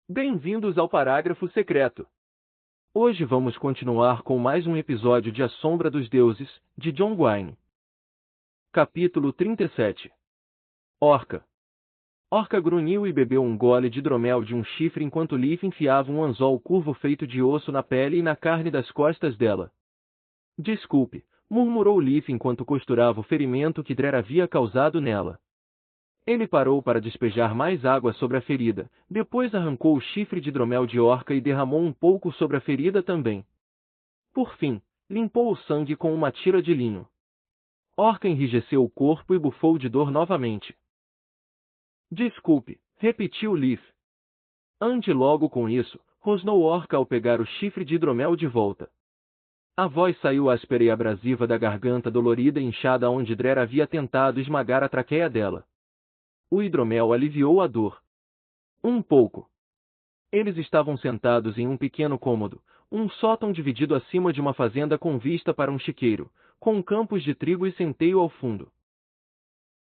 Bem-vindos ao Parágrafo Secreto. Hoje vamos continuar com mais um episódio de A Sombra dos Deuses, de John Gwynne. Capítulo 37. Orca. Orca grunhiu e bebeu um gole de hidromel de um chifre enquanto Leaf enfiava um anzol curvo feito de osso na pele e na carne das costas dela. Desculpe, murmurou Leaf enquanto costurava o ferimento que Drer havia causado nela. Ele parou para despejar mais água sobre a ferida, depois arrancou o chifre de hidromel de Orca e derramou um pouco sobre a ferida também. Por fim, limpou o sangue com uma tira de linho. Orca enrijeceu o corpo e bufou de dor novamente. Desculpe, repetiu Leaf. Ande logo com isso, rosnou Orca ao pegar o chifre de hidromel de volta. A voz saiu áspera e abrasiva da garganta dolorida e inchada onde Drer havia tentado esmagar a traqueia dela. O hidromel aliviou a dor. Um pouco. Eles estavam sentados em um pequeno cômodo, um sótão dividido acima de uma fazenda com vista para um chiqueiro, com campos de trigo e centeio ao fundo.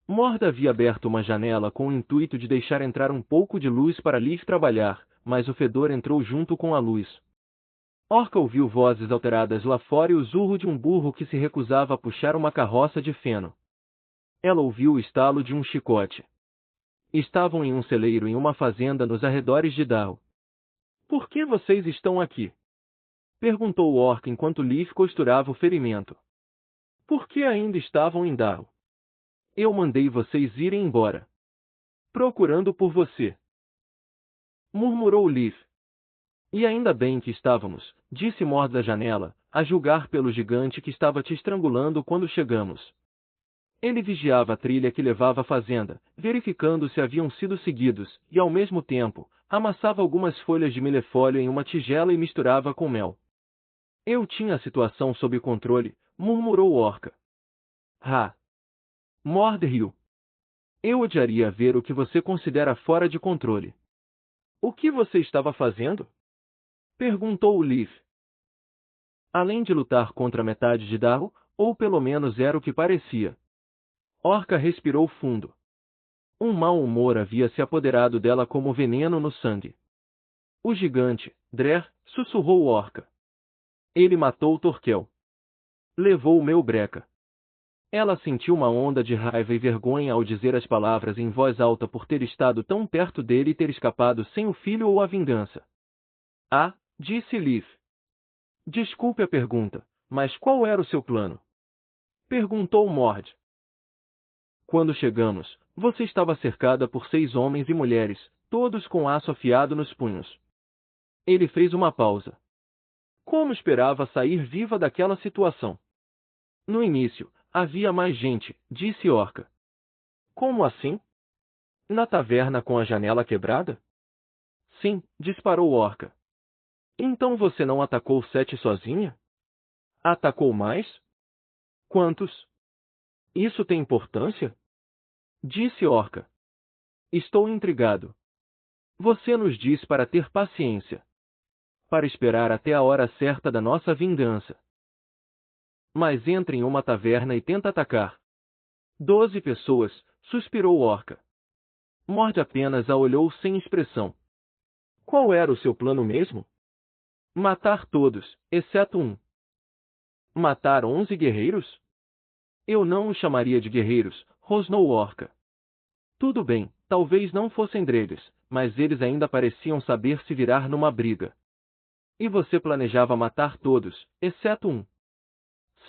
Mord havia aberto uma janela com o intuito de deixar entrar um pouco de luz para Leaf trabalhar, mas o fedor entrou junto com a luz. Orca ouviu vozes alteradas lá fora e o zurro de um burro que se recusava a puxar uma carroça de feno. Ela ouviu o estalo de um chicote. Estavam em um celeiro em uma fazenda nos arredores de Darrow. Por que vocês estão aqui? Perguntou Orca enquanto Leaf costurava o ferimento. Por que ainda estavam em Darrow? Eu mandei vocês irem embora. Procurando por você. Murmurou Leaf. E ainda bem que estávamos, disse Mord da janela, a julgar pelo gigante que estava te estrangulando quando chegamos. Ele vigiava a trilha que levava à fazenda, verificando se haviam sido seguidos, e ao mesmo tempo, amassava algumas folhas de milefólio em uma tigela e misturava com mel. Eu tinha a situação sob controle, murmurou Orca. Ah! Mord riu. Eu odiaria ver o que você considera fora de controle. O que você estava fazendo? Perguntou Leaf. Além de lutar contra metade de Darrow, ou pelo menos era o que parecia. Orca respirou fundo. Um mau humor havia se apoderado dela como veneno no sangue. O gigante, Drer, sussurrou Orca. Ele matou Torquel. Levou o meu breca. Ela sentiu uma onda de raiva e vergonha ao dizer as palavras em voz alta por ter estado tão perto dele e ter escapado sem o filho ou a vingança. Ah, disse Leaf. Desculpe a pergunta, mas qual era o seu plano? Perguntou Mord. Quando chegamos, você estava cercada por 6 homens e mulheres, todos com aço afiado nos punhos. Ele fez uma pausa. Como esperava sair viva daquela situação? No início, havia mais gente, disse Orca. Como assim? Na taverna com a janela quebrada? Sim, disparou Orca. Então você não atacou 7 sozinha? Atacou mais? Quantos? Isso tem importância? Disse Orca. Estou intrigado. Você nos diz para ter paciência. Para esperar até a hora certa da nossa vingança. Mas entra em uma taverna e tenta atacar. 12 pessoas, suspirou Orca. Mord apenas a olhou sem expressão. Qual era o seu plano mesmo? Matar todos, exceto um. Matar 11 guerreiros? Eu não os chamaria de guerreiros, rosnou Orca. Tudo bem, talvez não fossem dregues, mas eles ainda pareciam saber se virar numa briga. E você planejava matar todos, exceto um.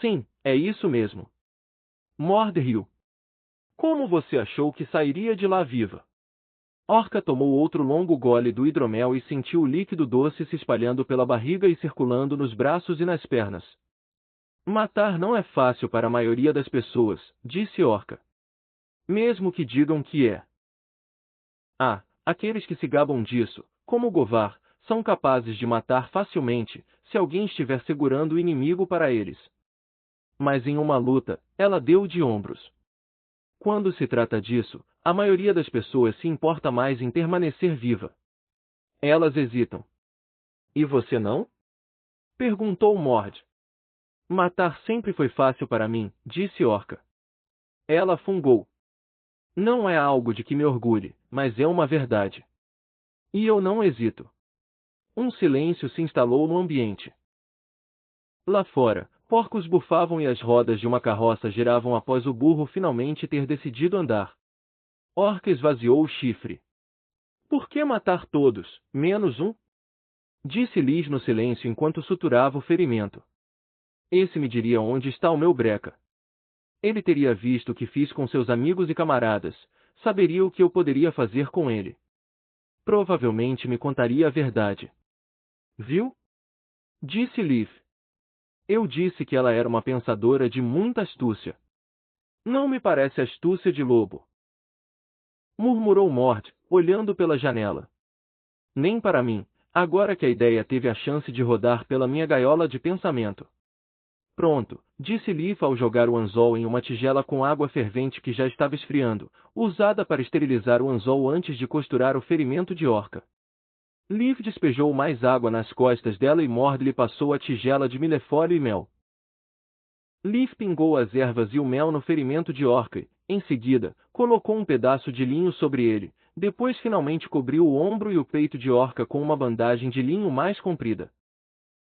Sim, é isso mesmo. Mord riu. Como você achou que sairia de lá viva? Orca tomou outro longo gole do hidromel e sentiu o líquido doce se espalhando pela barriga e circulando nos braços e nas pernas. Matar não é fácil para a maioria das pessoas, disse Orca. Mesmo que digam que é. Ah, aqueles que se gabam disso, como Govar, são capazes de matar facilmente, se alguém estiver segurando o inimigo para eles. Mas em uma luta, ela deu de ombros. Quando se trata disso, a maioria das pessoas se importa mais em permanecer viva. Elas hesitam. E você não? Perguntou Mord. Matar sempre foi fácil para mim, disse Orca. Ela fungou. Não é algo de que me orgulhe, mas é uma verdade. E eu não hesito. Um silêncio se instalou no ambiente. Lá fora, porcos bufavam e as rodas de uma carroça giravam após o burro finalmente ter decidido andar. Orca esvaziou o chifre. Por que matar todos, menos um? Disse Liz no silêncio enquanto suturava o ferimento. Esse me diria onde está o meu breca. Ele teria visto o que fiz com seus amigos e camaradas, saberia o que eu poderia fazer com ele. Provavelmente me contaria a verdade. Viu? Disse Liv. Eu disse que ela era uma pensadora de muita astúcia. Não me parece astúcia de lobo. Murmurou Mord, olhando pela janela. Nem para mim, agora que a ideia teve a chance de rodar pela minha gaiola de pensamento. Pronto, disse Liv ao jogar o anzol em uma tigela com água fervente que já estava esfriando, usada para esterilizar o anzol antes de costurar o ferimento de Orca. Liv despejou mais água nas costas dela e Mord lhe passou a tigela de milefólio e mel. Liv pingou as ervas e o mel no ferimento de Orca, em seguida, colocou um pedaço de linho sobre ele, depois finalmente cobriu o ombro e o peito de Orca com uma bandagem de linho mais comprida.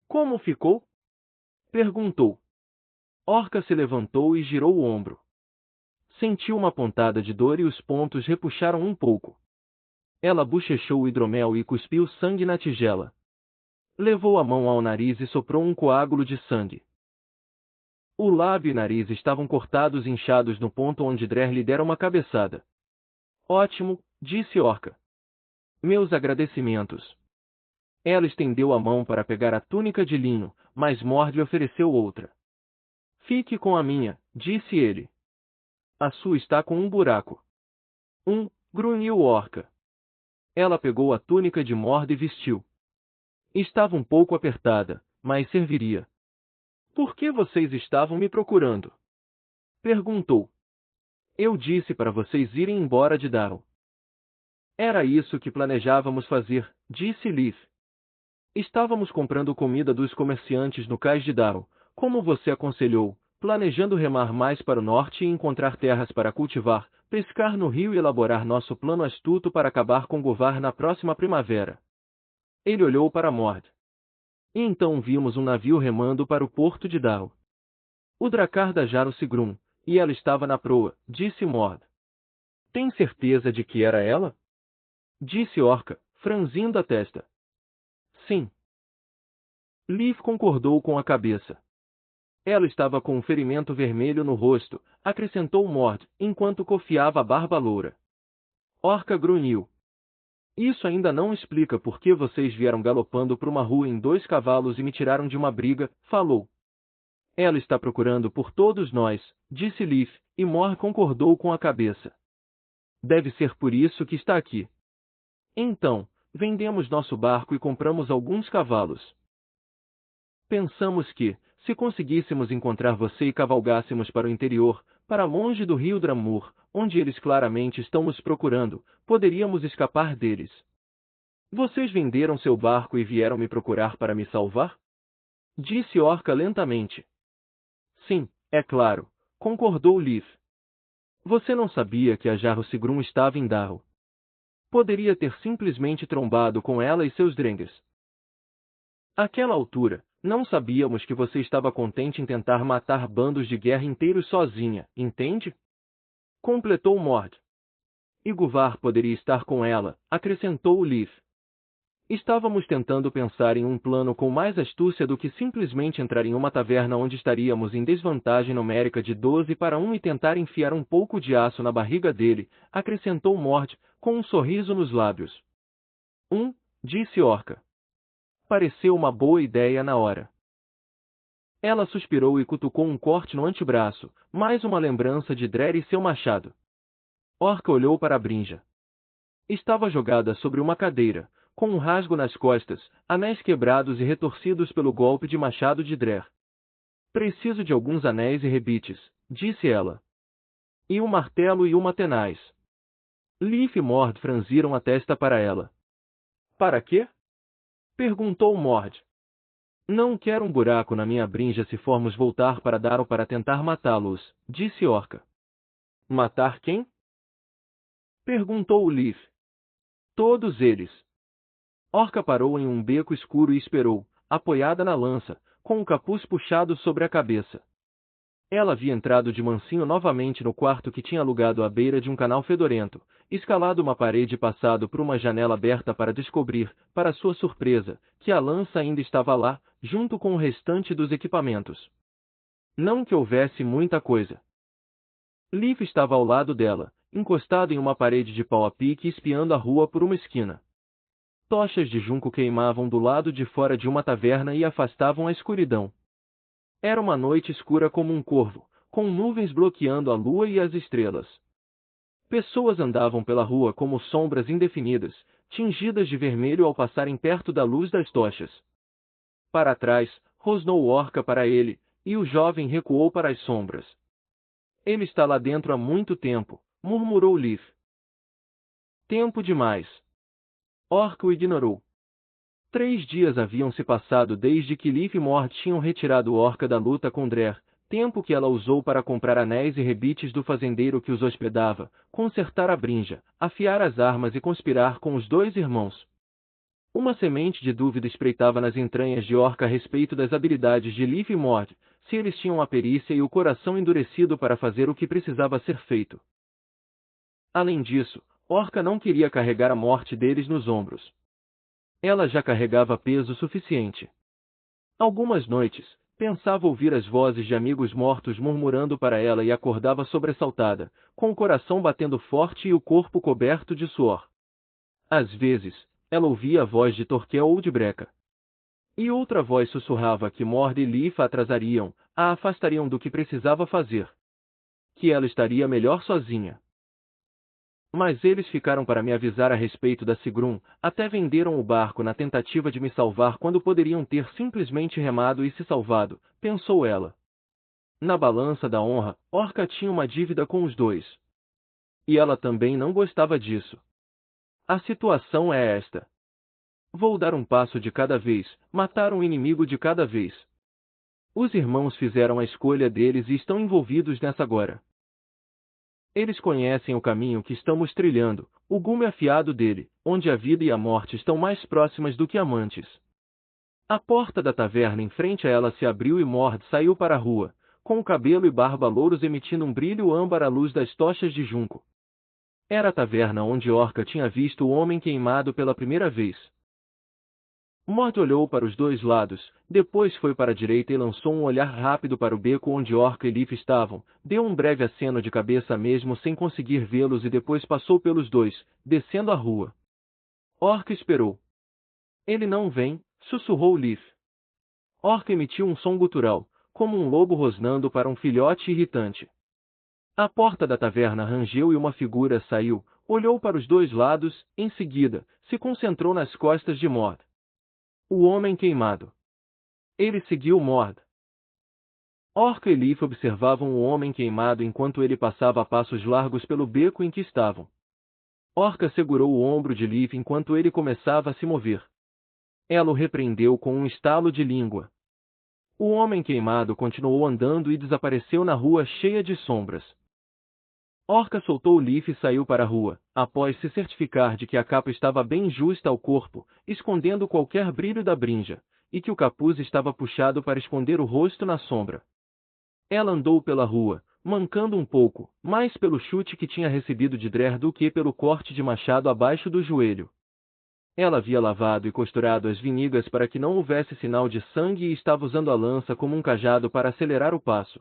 Como ficou? Perguntou. Orca se levantou e girou o ombro. Sentiu uma pontada de dor e os pontos repuxaram um pouco. Ela bochechou o hidromel e cuspiu sangue na tigela. Levou a mão ao nariz e soprou um coágulo de sangue. O lábio e nariz estavam cortados e inchados no ponto onde Drer lhe dera uma cabeçada. Ótimo, disse Orca. Meus agradecimentos. Ela estendeu a mão para pegar a túnica de linho, mas Mord lhe ofereceu outra. Fique com a minha, disse ele. A sua está com um buraco. Grunhiu Orca. Ela pegou a túnica de Mord e vestiu. Estava um pouco apertada, mas serviria. Por que vocês estavam me procurando? Perguntou. Eu disse para vocês irem embora de Darrow. Era isso que planejávamos fazer, disse Liv. Estávamos comprando comida dos comerciantes no cais de Darrow, como você aconselhou, planejando remar mais para o norte e encontrar terras para cultivar, pescar no rio e elaborar nosso plano astuto para acabar com Govar na próxima primavera. Ele olhou para Mord. E então vimos um navio remando para o porto de Darrow. O Drakkar da Jaro Sigrun, e ela estava na proa, disse Mord. Tem certeza de que era ela? Disse Orca, franzindo a testa. Sim. Liv concordou com a cabeça. Ela estava com um ferimento vermelho no rosto, acrescentou Mord, enquanto cofiava a barba loura. Orca grunhiu. Isso ainda não explica por que vocês vieram galopando por uma rua em 2 cavalos e me tiraram de uma briga, falou. Ela está procurando por todos nós, disse Liv, e Mord concordou com a cabeça. Deve ser por isso que está aqui. Então, vendemos nosso barco e compramos alguns cavalos. Pensamos que, se conseguíssemos encontrar você e cavalgássemos para o interior, para longe do rio Dramur, onde eles claramente estão nos procurando, poderíamos escapar deles. Vocês venderam seu barco e vieram me procurar para me salvar? Disse Orca lentamente. Sim, é claro, concordou Liv. Você não sabia que a Jarro Sigrun estava em Darrow. Poderia ter simplesmente trombado com ela e seus Drengers. Àquela altura, não sabíamos que você estava contente em tentar matar bandos de guerra inteiros sozinha, entende? Completou Mord. E Guvar poderia estar com ela, acrescentou Liv. Estávamos tentando pensar em um plano com mais astúcia do que simplesmente entrar em uma taverna onde estaríamos em desvantagem numérica de 12 para 1 e tentar enfiar um pouco de aço na barriga dele, acrescentou Mord, com um sorriso nos lábios. Disse Orca. Pareceu uma boa ideia na hora. Ela suspirou e cutucou um corte no antebraço, mais uma lembrança de Drer e seu machado. Orca olhou para a Brinja. Estava jogada sobre uma cadeira, com um rasgo nas costas, anéis quebrados e retorcidos pelo golpe de machado de Drer. Preciso de alguns anéis e rebites, disse ela. E um martelo e uma tenaz. Liv e Mord franziram a testa para ela. Para quê? Perguntou Mord. Não quero um buraco na minha Brinja se formos voltar para Darrow para tentar matá-los, disse Orca. Matar quem? Perguntou Liv. Todos eles. Orca parou em um beco escuro e esperou, apoiada na lança, com o capuz puxado sobre a cabeça. Ela havia entrado de mansinho novamente no quarto que tinha alugado à beira de um canal fedorento, escalado uma parede e passado por uma janela aberta para descobrir, para sua surpresa, que a lança ainda estava lá, junto com o restante dos equipamentos. Não que houvesse muita coisa. Leaf estava ao lado dela, encostado em uma parede de pau a pique espiando a rua por uma esquina. Tochas de junco queimavam do lado de fora de uma taverna e afastavam a escuridão. Era uma noite escura como um corvo, com nuvens bloqueando a lua e as estrelas. Pessoas andavam pela rua como sombras indefinidas, tingidas de vermelho ao passarem perto da luz das tochas. Para trás, rosnou Orca para ele, e o jovem recuou para as sombras. Ele está lá dentro há muito tempo, murmurou Leaf. Tempo demais. Orca o ignorou. 3 dias haviam se passado desde que Leaf e Mord tinham retirado Orca da luta com Drer, tempo que ela usou para comprar anéis e rebites do fazendeiro que os hospedava, consertar a brinja, afiar as armas e conspirar com os 2 irmãos. Uma semente de dúvida espreitava nas entranhas de Orca a respeito das habilidades de Leaf e Mord, se eles tinham a perícia e o coração endurecido para fazer o que precisava ser feito. Além disso, Orca não queria carregar a morte deles nos ombros. Ela já carregava peso suficiente. Algumas noites, pensava ouvir as vozes de amigos mortos murmurando para ela e acordava sobressaltada, com o coração batendo forte e o corpo coberto de suor. Às vezes, ela ouvia a voz de Torquel ou de Breca. E outra voz sussurrava que Mord e Leaf a atrasariam, a afastariam do que precisava fazer. Que ela estaria melhor sozinha. Mas eles ficaram para me avisar a respeito da Sigrun, até venderam o barco na tentativa de me salvar quando poderiam ter simplesmente remado e se salvado, pensou ela. Na balança da honra, Orca tinha uma dívida com os 2. E ela também não gostava disso. A situação é esta. Vou dar um passo de cada vez, matar um inimigo de cada vez. Os irmãos fizeram a escolha deles e estão envolvidos nessa agora. Eles conhecem o caminho que estamos trilhando, o gume afiado dele, onde a vida e a morte estão mais próximas do que amantes. A porta da taverna em frente a ela se abriu e Mord saiu para a rua, com o cabelo e barba louros emitindo um brilho âmbar à luz das tochas de junco. Era a taverna onde Orca tinha visto o homem queimado pela primeira vez. Mord olhou para os 2 lados, depois foi para a direita e lançou um olhar rápido para o beco onde Orca e Leaf estavam, deu um breve aceno de cabeça mesmo sem conseguir vê-los e depois passou pelos 2, descendo a rua. Orca esperou. Ele não vem, sussurrou Leaf. Orca emitiu um som gutural, como um lobo rosnando para um filhote irritante. A porta da taverna rangeu e uma figura saiu, olhou para os 2 lados, em seguida, se concentrou nas costas de Mord. O homem queimado. Ele seguiu Mord. Orca e Leaf observavam o homem queimado enquanto ele passava a passos largos pelo beco em que estavam. Orca segurou o ombro de Leaf enquanto ele começava a se mover. Ela o repreendeu com um estalo de língua. O homem queimado continuou andando e desapareceu na rua cheia de sombras. Orca soltou Leaf e saiu para a rua, após se certificar de que a capa estava bem justa ao corpo, escondendo qualquer brilho da brinja, e que o capuz estava puxado para esconder o rosto na sombra. Ela andou pela rua, mancando um pouco, mais pelo chute que tinha recebido de Drer do que pelo corte de machado abaixo do joelho. Ela havia lavado e costurado as vinígas para que não houvesse sinal de sangue e estava usando a lança como um cajado para acelerar o passo.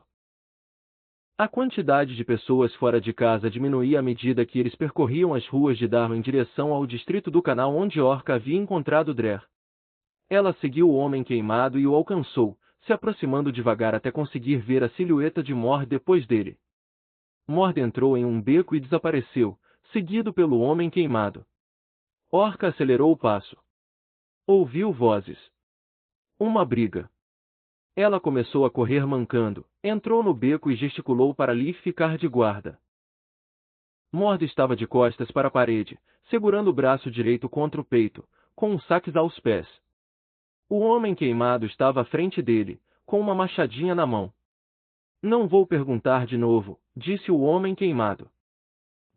A quantidade de pessoas fora de casa diminuía à medida que eles percorriam as ruas de Darwin em direção ao distrito do canal onde Orca havia encontrado Drer. Ela seguiu o homem queimado e o alcançou, se aproximando devagar até conseguir ver a silhueta de Mord depois dele. Mord entrou em um beco e desapareceu, seguido pelo homem queimado. Orca acelerou o passo. Ouviu vozes. Uma briga. Ela começou a correr mancando, entrou no beco e gesticulou para Leaf ficar de guarda. Mord estava de costas para a parede, segurando o braço direito contra o peito, com os saques aos pés. O homem queimado estava à frente dele, com uma machadinha na mão. Não vou perguntar de novo, disse o homem queimado.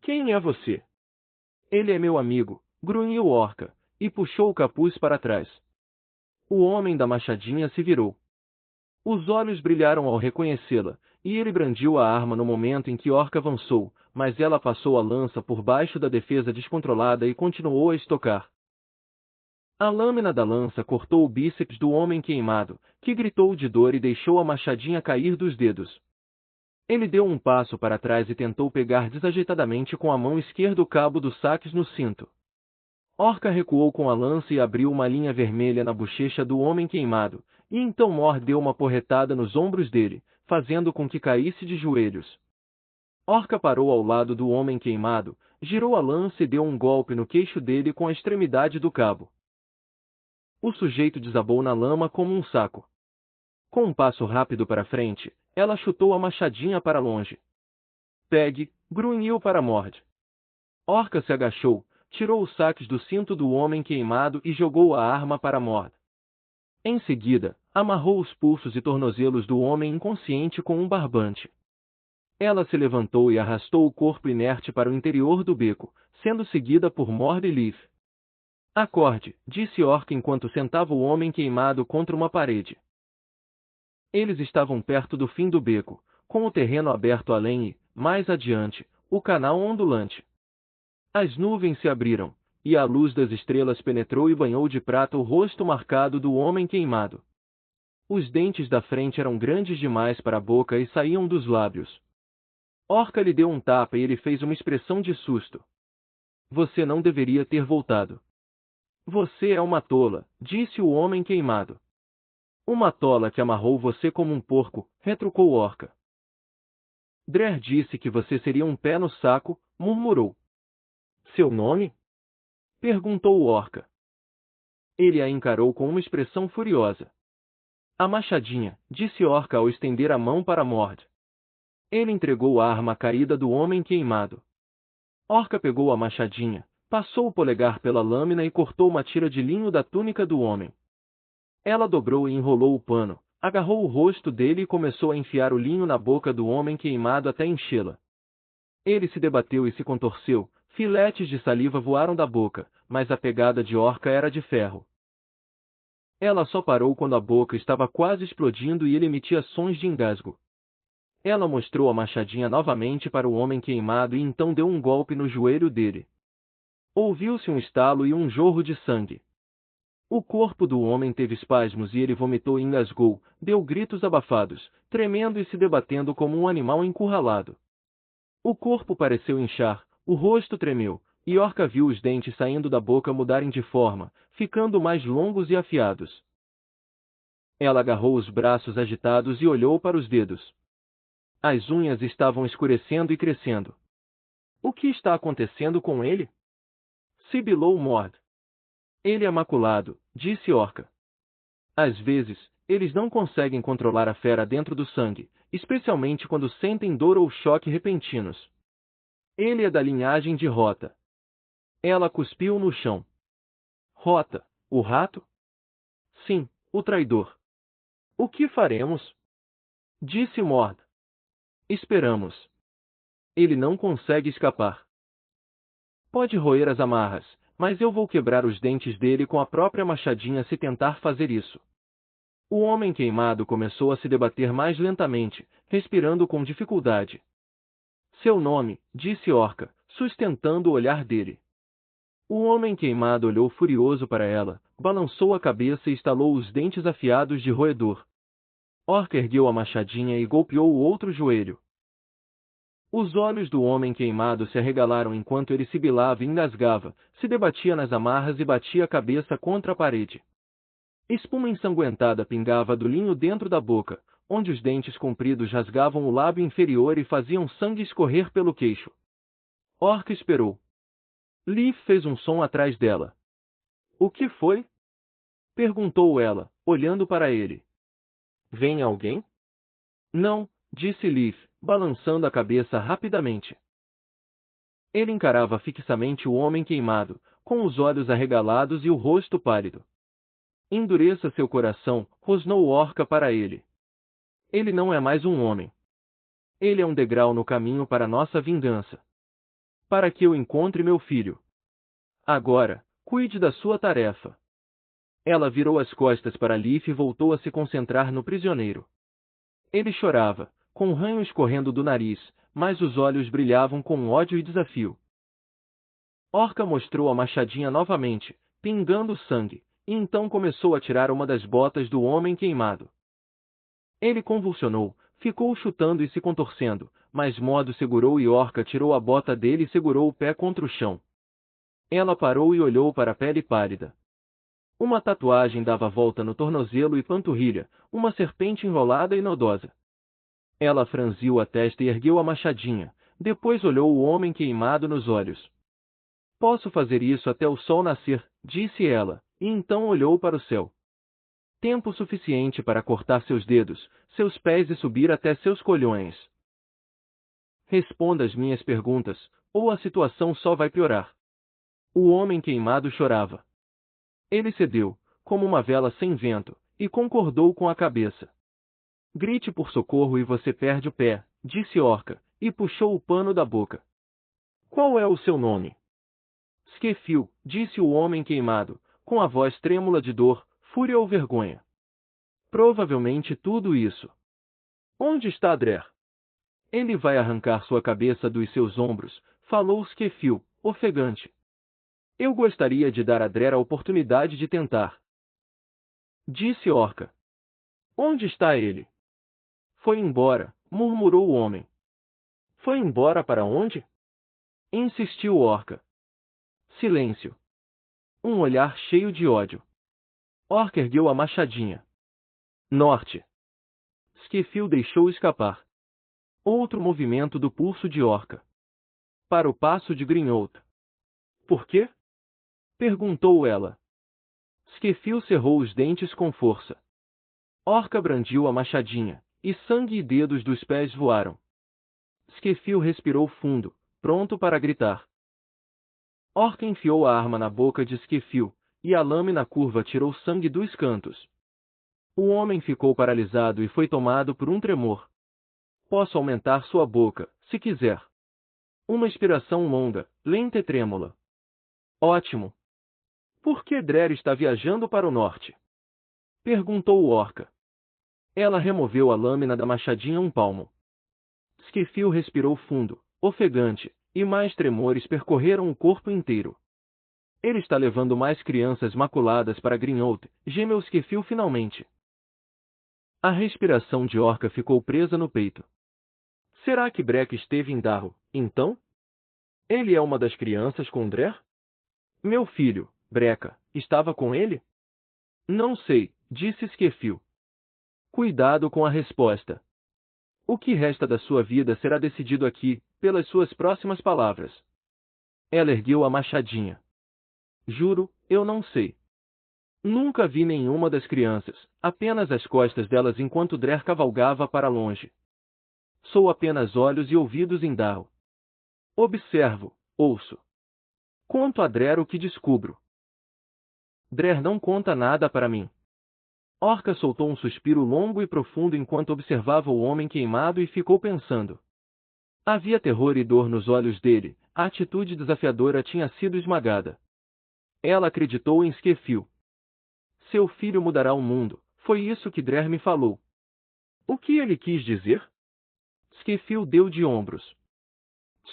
Quem é você? Ele é meu amigo, grunhiu Orca, e puxou o capuz para trás. O homem da machadinha se virou. Os olhos brilharam ao reconhecê-la, e ele brandiu a arma no momento em que Orca avançou, mas ela passou a lança por baixo da defesa descontrolada e continuou a estocar. A lâmina da lança cortou o bíceps do homem queimado, que gritou de dor e deixou a machadinha cair dos dedos. Ele deu um passo para trás e tentou pegar desajeitadamente com a mão esquerda o cabo dos saques no cinto. Orca recuou com a lança e abriu uma linha vermelha na bochecha do homem queimado, e então Mor deu uma porretada nos ombros dele, fazendo com que caísse de joelhos. Orca parou ao lado do homem queimado, girou a lança e deu um golpe no queixo dele com a extremidade do cabo. O sujeito desabou na lama como um saco. Com um passo rápido para frente, ela chutou a machadinha para longe. Pegue, grunhiu para Mord. Orca se agachou, tirou os saques do cinto do homem queimado e jogou a arma para Mord. Em seguida, amarrou os pulsos e tornozelos do homem inconsciente com um barbante. Ela se levantou e arrastou o corpo inerte para o interior do beco, sendo seguida por Mord e Leaf. Acorde, disse Orca enquanto sentava o homem queimado contra uma parede. Eles estavam perto do fim do beco, com o terreno aberto além e, mais adiante, o canal ondulante. As nuvens se abriram, e a luz das estrelas penetrou e banhou de prata o rosto marcado do homem queimado. Os dentes da frente eram grandes demais para a boca e saíam dos lábios. Orca lhe deu um tapa e ele fez uma expressão de susto. Você não deveria ter voltado. Você é uma tola, disse o homem queimado. Uma tola que amarrou você como um porco, retrucou Orca. Drer disse que você seria um pé no saco, murmurou. Seu nome? Perguntou Orca. Ele a encarou com uma expressão furiosa. A machadinha, disse Orca ao estender a mão para Mord. Ele entregou a arma caída do homem queimado. Orca pegou a machadinha, passou o polegar pela lâmina e cortou uma tira de linho da túnica do homem. Ela dobrou e enrolou o pano, agarrou o rosto dele e começou a enfiar o linho na boca do homem queimado até enchê-la. Ele se debateu e se contorceu, filetes de saliva voaram da boca, mas a pegada de Orca era de ferro. Ela só parou quando a boca estava quase explodindo e ele emitia sons de engasgo. Ela mostrou a machadinha novamente para o homem queimado e então deu um golpe no joelho dele. Ouviu-se um estalo e um jorro de sangue. O corpo do homem teve espasmos e ele vomitou e engasgou, deu gritos abafados, tremendo e se debatendo como um animal encurralado. O corpo pareceu inchar, o rosto tremeu, e Orca viu os dentes saindo da boca mudarem de forma, ficando mais longos e afiados. Ela agarrou os braços agitados e olhou para os dedos. As unhas estavam escurecendo e crescendo. O que está acontecendo com ele? Sibilou Mord. Ele é maculado, disse Orca. Às vezes, eles não conseguem controlar a fera dentro do sangue, especialmente quando sentem dor ou choque repentinos. Ele é da linhagem de Rota. Ela cuspiu no chão. Rota, o rato? Sim, o traidor. O que faremos? Disse Mord. Esperamos. Ele não consegue escapar. Pode roer as amarras, mas eu vou quebrar os dentes dele com a própria machadinha se tentar fazer isso. O homem queimado começou a se debater mais lentamente, respirando com dificuldade. Seu nome, disse Orca, sustentando o olhar dele. O homem queimado olhou furioso para ela, balançou a cabeça e estalou os dentes afiados de roedor. Orca ergueu a machadinha e golpeou o outro joelho. Os olhos do homem queimado se arregalaram enquanto ele sibilava e engasgava, se debatia nas amarras e batia a cabeça contra a parede. Espuma ensanguentada pingava do linho dentro da boca, onde os dentes compridos rasgavam o lábio inferior e faziam sangue escorrer pelo queixo. Orca esperou. Leaf fez um som atrás dela. O que foi? Perguntou ela, olhando para ele. Vem alguém? Não, disse Leaf, balançando a cabeça rapidamente. Ele encarava fixamente o homem queimado, com os olhos arregalados e o rosto pálido. Endureça seu coração, rosnou Orca para ele. Ele não é mais um homem. Ele é um degrau no caminho para nossa vingança. Para que eu encontre meu filho. Agora, Cuide da sua tarefa. Ela virou as costas para Leaf e voltou a se concentrar no prisioneiro. Ele chorava, com ranho escorrendo do nariz, mas os olhos brilhavam com ódio e desafio. Orca mostrou a machadinha novamente, pingando sangue, e então começou a tirar uma das botas do homem queimado. Ele convulsionou, ficou chutando e se contorcendo, mas Modo segurou e Orca tirou a bota dele e segurou o pé contra o chão. Ela parou e olhou para a pele pálida. Uma tatuagem dava volta no tornozelo e panturrilha, uma serpente enrolada e nodosa. Ela franziu a testa e ergueu a machadinha, depois olhou o homem queimado nos olhos. Posso fazer isso até o sol nascer, disse ela, e então olhou para o céu. Tempo suficiente para cortar seus dedos, seus pés e subir até seus colhões. Responda as minhas perguntas, ou a situação só vai piorar. O homem queimado chorava. Ele cedeu, como uma vela sem vento, e concordou com a cabeça. Grite por socorro e você perde o pé, disse Orca, e puxou o pano da boca. Qual é o seu nome? Skefil, disse o homem queimado, com a voz trêmula de dor, fúria ou vergonha. Provavelmente tudo isso. Onde está Drer? Ele vai arrancar sua cabeça dos seus ombros, falou Skefil, ofegante. Eu gostaria de dar a Drer a oportunidade de tentar. Disse Orca. Onde está ele? Foi embora, murmurou o homem. Foi embora para onde? Insistiu Orca. Silêncio. Um olhar cheio de ódio. Orca ergueu a machadinha. Norte. Skefil deixou escapar. Outro movimento do pulso de Orca. Para o passo de Grinholt. Por quê? Perguntou ela. Skefil cerrou os dentes com força. Orca brandiu a machadinha, e sangue e dedos dos pés voaram. Skefil respirou fundo, pronto para gritar. Orca enfiou a arma na boca de Skefil, e a lâmina curva tirou sangue dos cantos. O homem ficou paralisado e foi tomado por um tremor. Posso aumentar sua boca, se quiser. Uma expiração longa, lenta e trêmula. Ótimo. Por que Drer está viajando para o norte? Perguntou o Orca. Ela removeu a lâmina da machadinha um palmo. Skefil respirou fundo, ofegante, e mais tremores percorreram o corpo inteiro. Ele está levando mais crianças maculadas para Grinholt, gemeu Skefil finalmente. A respiração de Orca ficou presa no peito. Será que Breck esteve em Darrow, então? Ele é uma das crianças com Drer? Meu filho, Breca, estava com ele? Não sei, disse Skefil. Cuidado com a resposta. O que resta da sua vida será decidido aqui, pelas suas próximas palavras. Ela ergueu a machadinha. Juro, eu não sei. Nunca vi nenhuma das crianças, apenas as costas delas enquanto Drer cavalgava para longe. Sou apenas olhos e ouvidos em Darrow. Observo, ouço. Conto a Drer o que descubro. Drer não conta nada para mim. Orca soltou um suspiro longo e profundo enquanto observava o homem queimado e ficou pensando. Havia terror e dor nos olhos dele, a atitude desafiadora tinha sido esmagada. Ela acreditou em Skefil. Seu filho mudará o mundo, foi isso que Drer me falou. O que ele quis dizer? Skefil deu de ombros.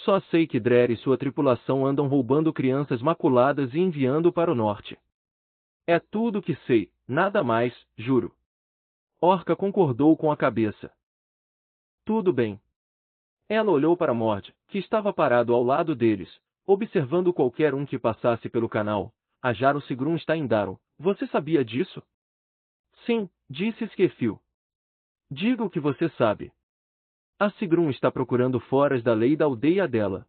Só sei que Drer e sua tripulação andam roubando crianças maculadas e enviando para o norte. É tudo que sei, nada mais, juro. Orca concordou com a cabeça. Tudo bem. Ela olhou para Mord, que estava parado ao lado deles, observando qualquer um que passasse pelo canal. A Jaro Sigrun está em Darrow. Você sabia disso? Sim, disse Skefil. Diga o que você sabe. A Sigrun está procurando foras da lei da aldeia dela.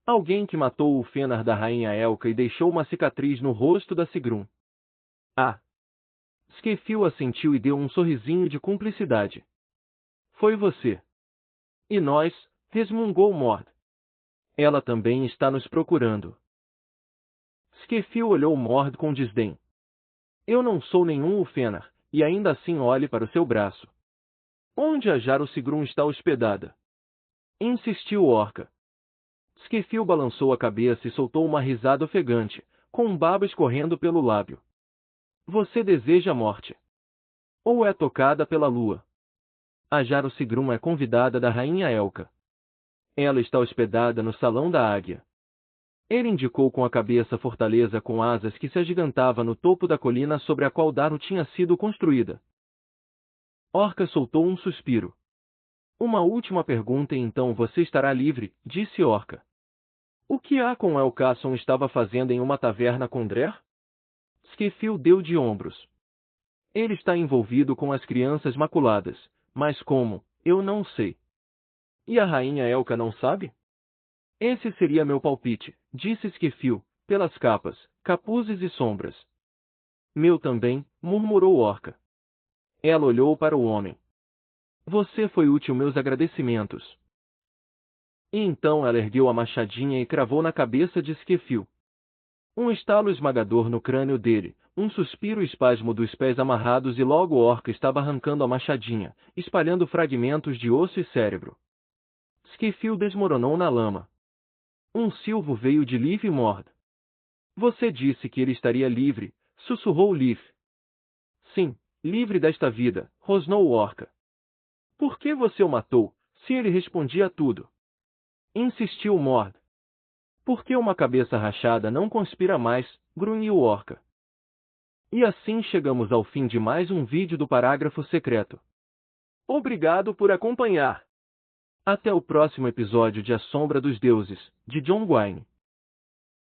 Alguém que matou o Fenar da rainha Elka e deixou uma cicatriz no rosto da Sigrun. Ah! Skefil assentiu e deu um sorrisinho de cumplicidade. Foi você. E nós, resmungou Mord. Ela também está nos procurando. Skefil olhou Mord com desdém. Eu não sou nenhum Fenar, e ainda assim olhe para o seu braço. Onde a Jaro Sigrun está hospedada? Insistiu Orca. Skefil balançou a cabeça e soltou uma risada ofegante, com um baba escorrendo pelo lábio. Você deseja a morte? Ou é tocada pela lua? A Jaro Sigrum é convidada da rainha Elka. Ela está hospedada no Salão da Águia. Ele indicou com a cabeça a fortaleza com asas que se agigantava no topo da colina sobre a qual Daro tinha sido construída. Orca soltou um suspiro. Uma última pergunta e então você estará livre, disse Orca. O que Akon Elkasson estava fazendo em uma taverna com Drer? Skefil deu de ombros. Ele está envolvido com as crianças maculadas, mas como, eu não sei. E a rainha Elka não sabe? Esse seria meu palpite, disse Skefil, pelas capas, capuzes e sombras. Meu também, murmurou Orca. Ela olhou para o homem. Você foi útil, meus agradecimentos. E então ela ergueu a machadinha e cravou na cabeça de Skefil. Um estalo esmagador no crânio dele, um suspiro e espasmo dos pés amarrados e logo Orca estava arrancando a machadinha, espalhando fragmentos de osso e cérebro. Skefil desmoronou na lama. Um silvo veio de Liv Mord. Você disse que ele estaria livre, sussurrou Liv. Sim, livre desta vida, rosnou Orca. Por que você o matou, se ele respondia a tudo? Insistiu Mord. Por que uma cabeça rachada não conspira mais, grunhiu Orca. E assim chegamos ao fim de mais um vídeo do Parágrafo Secreto. Obrigado por acompanhar. Até o próximo episódio de A Sombra dos Deuses, de John Gwynne.